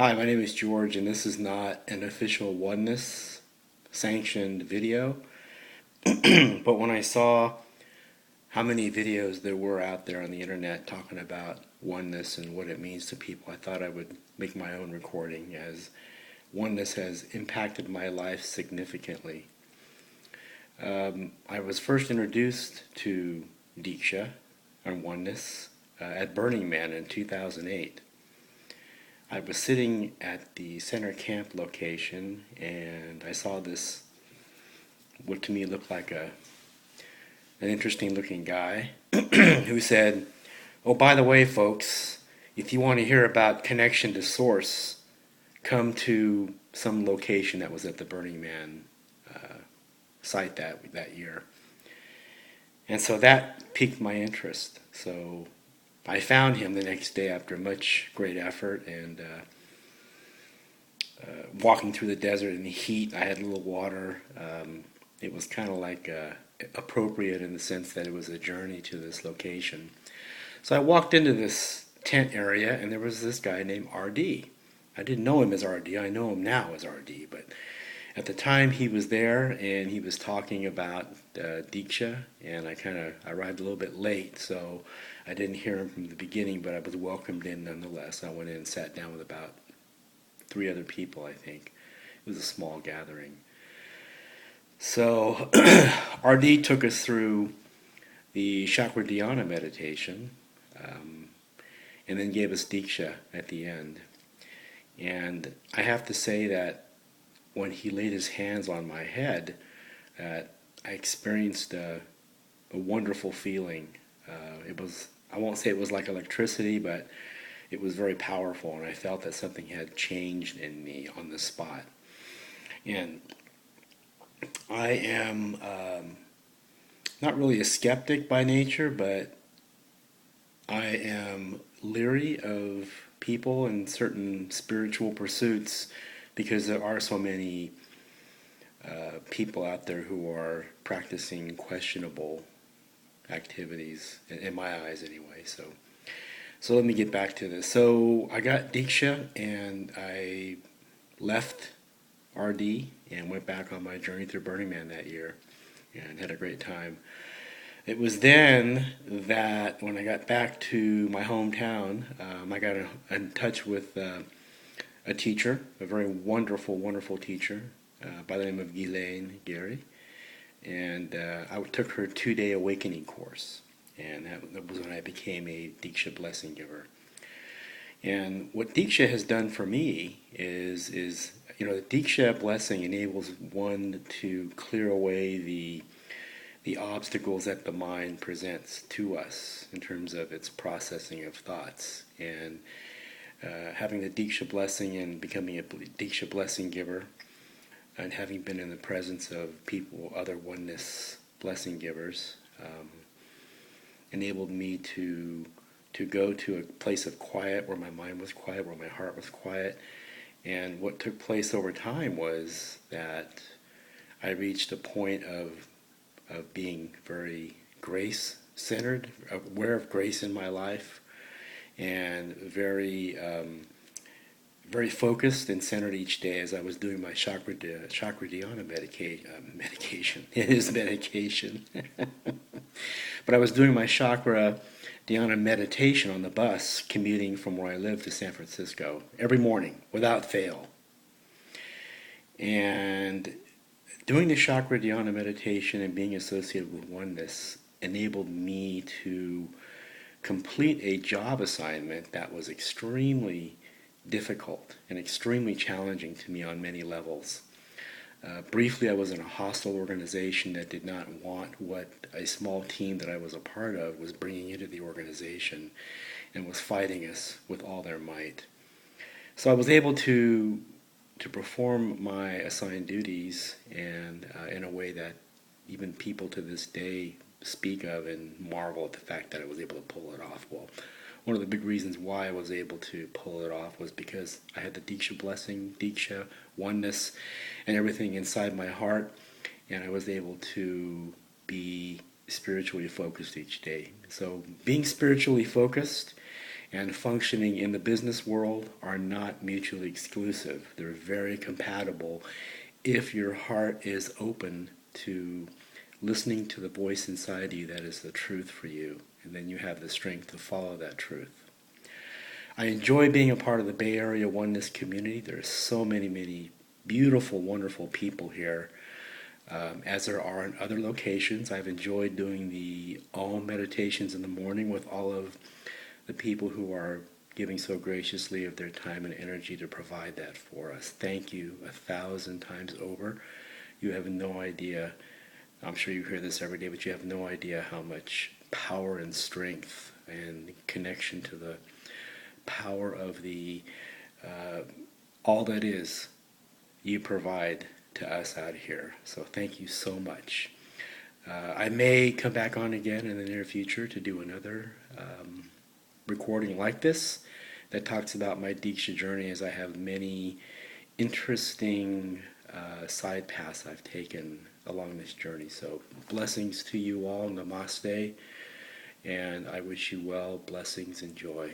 Hi, my name is George, and this is not an official Oneness sanctioned video. But when I saw how many videos there were out there on the internet talking about oneness and what it means to people, I thought I would make my own recording, as oneness has impacted my life significantly. I was first introduced to Deeksha and oneness at Burning Man in 2008. I was sitting at the center camp location, and I saw this, what to me looked like an interesting looking guy who said, "Oh, by the way, folks, if you want to hear about connection to source, come to some location that was at the Burning Man site that year." And so that piqued my interest. So I found him the next day after much great effort, and walking through the desert in the heat. I had a little water. It was kind of like appropriate in the sense that it was a journey to this location. So I walked into this tent area, and there was this guy named RD. I didn't know him as RD. I know him now as RD, but at the time he was there, and he was talking about Deeksha, and I arrived a little bit late, so I didn't hear him from the beginning, but I was welcomed in nonetheless. I went in and sat down with about 3 other people, I think. It was a small gathering. So RD took us through the chakra dhyana meditation, and then gave us Deeksha at the end. And I have to say that when he laid his hands on my head, I experienced a wonderful feeling. I won't say it was like electricity, but it was very powerful, and I felt that something had changed in me on the spot. And I am not really a skeptic by nature, but I am leery of people in certain spiritual pursuits because there are so many people out there who are practicing questionable activities, in my eyes anyway. So let me get back to this. So I got Deeksha, and I left RD and went back on my journey through Burning Man that year and had a great time. It was then that when I got back to my hometown, I got in touch with a teacher, a very wonderful, wonderful teacher by the name of Ghislaine Gary. And I took her 2-day awakening course. And that was when I became a Deeksha Blessing Giver. And what Deeksha has done for me is the Deeksha blessing enables one to clear away the obstacles that the mind presents to us in terms of its processing of thoughts. And having the Deeksha blessing and becoming a Deeksha blessing giver, and having been in the presence of people, other oneness blessing givers, enabled me to go to a place of quiet where my mind was quiet, where my heart was quiet. And what took place over time was that I reached a point of being very grace-centered, aware of grace in my life, and very very focused and centered each day as I was doing my chakra dhyana medication. It is medication. But I was doing my chakra dhyana meditation on the bus commuting from where I live to San Francisco every morning without fail. And doing the chakra dhyana meditation and being associated with oneness enabled me to complete a job assignment that was extremely difficult and extremely challenging to me on many levels. Briefly, I was in a hostile organization that did not want what a small team that I was a part of was bringing into the organization, and was fighting us with all their might. So I was able to perform my assigned duties, and in a way that even people to this day speak of and marvel at the fact that I was able to pull it off. Well, one of the big reasons why I was able to pull it off was because I had the Deeksha blessing, Deeksha, oneness, and everything inside my heart, and I was able to be spiritually focused each day. So being spiritually focused and functioning in the business world are not mutually exclusive. They're very compatible if your heart is open to listening to the voice inside you that is the truth for you, and then you have the strength to follow that truth. I enjoy being a part of the Bay Area Oneness community. There's so many beautiful, wonderful people here, as there are in other locations. I've enjoyed doing the Om meditations in the morning with all of the people who are giving so graciously of their time and energy to provide that for us. Thank you 1,000 times over. You have no idea. I'm sure you hear this every day, but you have no idea how much power and strength and connection to the power of the all that is you provide to us out here. So thank you so much. I may come back on again in the near future to do another recording like this that talks about my Deeksha journey, as I have many interesting side paths I've taken along this journey. So blessings to you all. Namaste. And I wish you well, blessings and joy.